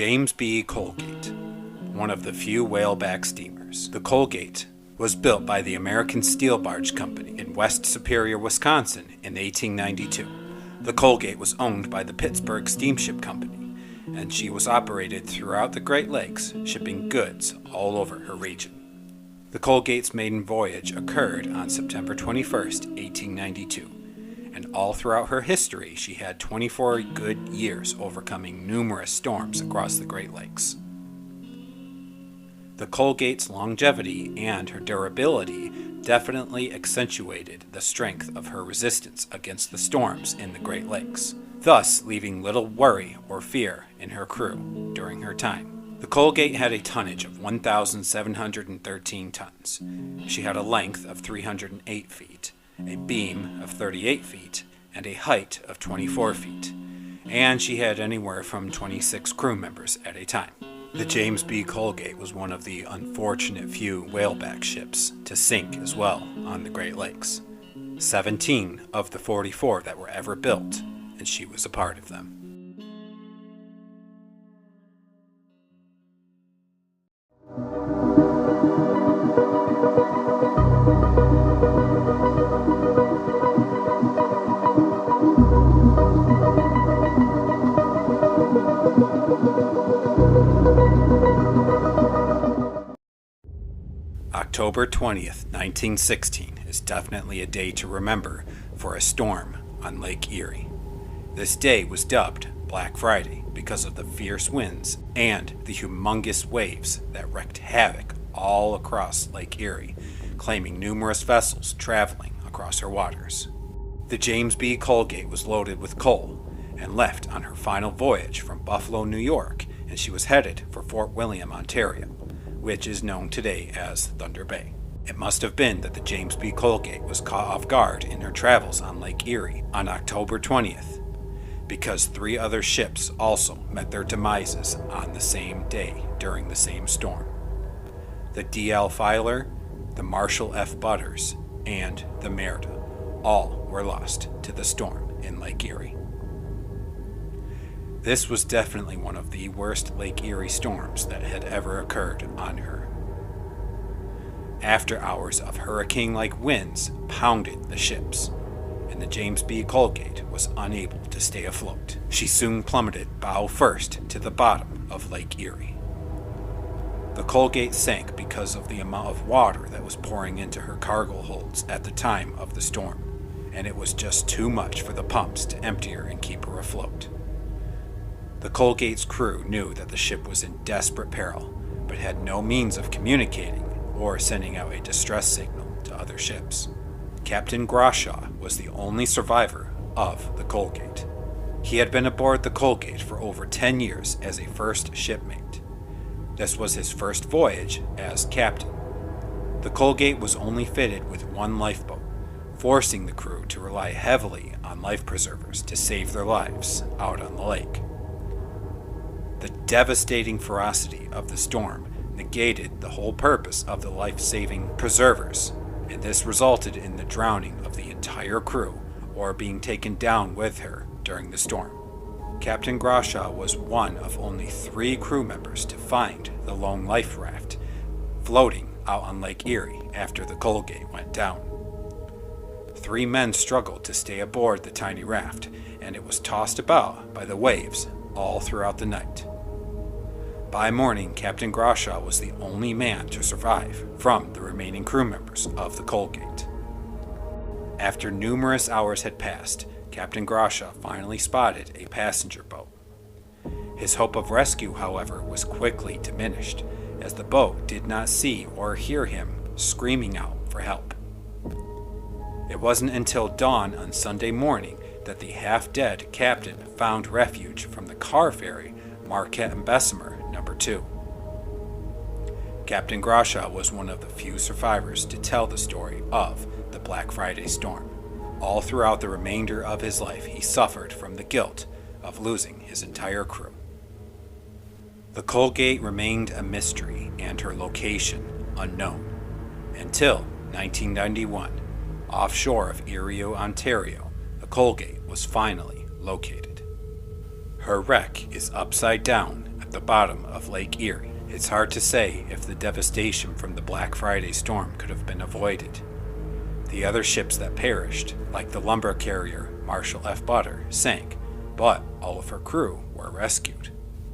James B. Colgate, one of the few whaleback steamers. The Colgate was built by the American Steel Barge Company in West Superior, Wisconsin in 1892. The Colgate was owned by the Pittsburgh Steamship Company, and she was operated throughout the Great Lakes, shipping goods all over her region. The Colgate's maiden voyage occurred on September 21st, 1892, and all throughout her history she had 24 good years overcoming numerous storms across the Great Lakes. The Colgate's longevity and her durability definitely accentuated the strength of her resistance against the storms in the Great Lakes, thus leaving little worry or fear in her crew during her time. The Colgate had a tonnage of 1,713 tons. She had a length of 308 feet, a beam of 38 feet, and a height of 24 feet, and she had anywhere from 26 crew members at a time. The James B. Colgate was one of the unfortunate few whaleback ships to sink as well on the Great Lakes. 17 of the 44 that were ever built, and she was a part of them. October 20th, 1916 is definitely a day to remember for a storm on Lake Erie. This day was dubbed Black Friday because of the fierce winds and the humongous waves that wreaked havoc all across Lake Erie, claiming numerous vessels traveling across her waters. The James B. Colgate was loaded with coal and left on her final voyage from Buffalo, New York, and she was headed for Fort William, Ontario, which is known today as Thunder Bay. It must have been that the James B. Colgate was caught off guard in her travels on Lake Erie on October 20th, because 3 other ships also met their demises on the same day during the same storm. The D.L. Filer, the Marshall F. Butters, and the Merida all were lost to the storm in Lake Erie. This was definitely one of the worst Lake Erie storms that had ever occurred on her. After hours of hurricane-like winds pounded the ships, and the James B. Colgate was unable to stay afloat. She soon plummeted bow first to the bottom of Lake Erie. The Colgate sank because of the amount of water that was pouring into her cargo holds at the time of the storm, and it was just too much for the pumps to empty her and keep her afloat. The Colgate's crew knew that the ship was in desperate peril, but had no means of communicating or sending out a distress signal to other ships. Captain Groshaw was the only survivor of the Colgate. He had been aboard the Colgate for over 10 years as a first shipmate. This was his first voyage as captain. The Colgate was only fitted with 1 lifeboat, forcing the crew to rely heavily on life preservers to save their lives out on the lake. The devastating ferocity of the storm negated the whole purpose of the life-saving preservers, and this resulted in the drowning of the entire crew or being taken down with her during the storm. Captain Groshaw was one of only 3 crew members to find the lone life raft floating out on Lake Erie after the Colgate went down. 3 men struggled to stay aboard the tiny raft, and it was tossed about by the waves all throughout the night. By morning, Captain Groshaw was the only man to survive from the remaining crew members of the Colgate. After numerous hours had passed, Captain Groshaw finally spotted a passenger boat. His hope of rescue, however, was quickly diminished, as the boat did not see or hear him screaming out for help. It wasn't until dawn on Sunday morning that the half-dead captain found refuge from the car ferry Marquette and Bessemer No. 2. Captain Groshaw was one of the few survivors to tell the story of the Black Friday storm. All throughout the remainder of his life, he suffered from the guilt of losing his entire crew. The Colgate remained a mystery and her location unknown until 1991, offshore of Erie, Ontario. The Colgate was finally located. Her wreck is upside down at the bottom of Lake Erie. It's hard to say if the devastation from the Black Friday storm could have been avoided. The other ships that perished, like the lumber carrier Marshall F. Butter, sank, but all of her crew were rescued.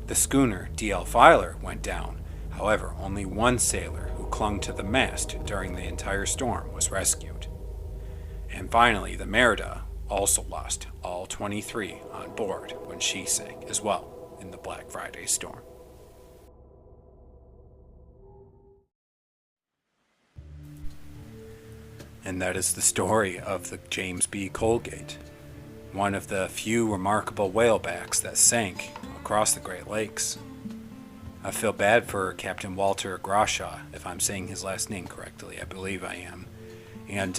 The schooner D.L. Filer went down. However, only one sailor who clung to the mast during the entire storm was rescued. And finally, the Merida also lost all 23 on board when she sank as well in the Black Friday storm. And that is the story of the James B. Colgate, one of the few remarkable whalebacks that sank across the Great Lakes. I feel bad for Captain Walter Grashaw, if I'm saying his last name correctly. I believe I am. And,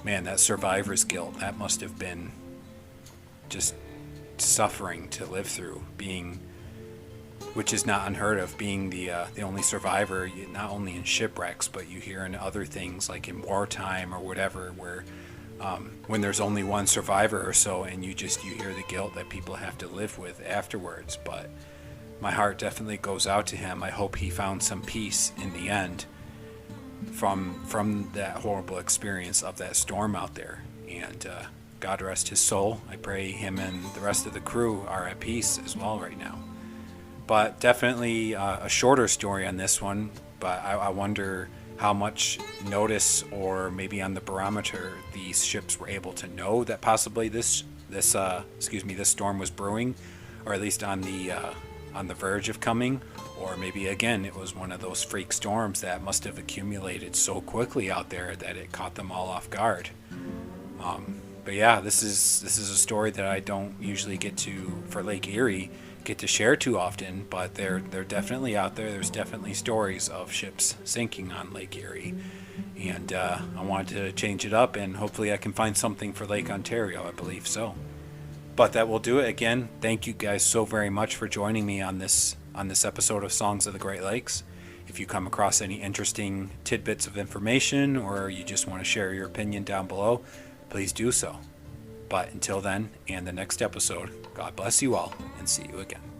man, that survivor's guilt, that must have been just suffering to live through, which is not unheard of, being the only survivor, not only in shipwrecks, but you hear in other things like in wartime or whatever, where when there's only one survivor or so, and you hear the guilt that people have to live with afterwards. But my heart definitely goes out to him. I hope he found some peace in the end from that horrible experience of that storm out there. And God rest his soul. I pray him and the rest of the crew are at peace as well right now. But definitely a shorter story on this one, but I wonder how much notice, or maybe on the barometer, these ships were able to know that possibly this storm was brewing, or at least on the verge of coming. Or maybe again it was one of those freak storms that must have accumulated so quickly out there that it caught them all off guard. But yeah, this is a story that I don't usually get to share too often, but they're definitely out there. There's definitely stories of ships sinking on Lake Erie, and I wanted to change it up, and hopefully I can find something for Lake Ontario. I believe so. But that will do it. Again, thank you guys so very much for joining me on this episode of Songs of the Great Lakes. If you come across any interesting tidbits of information, or you just want to share your opinion down below, please do so. But until then, and the next episode, God bless you all, and see you again.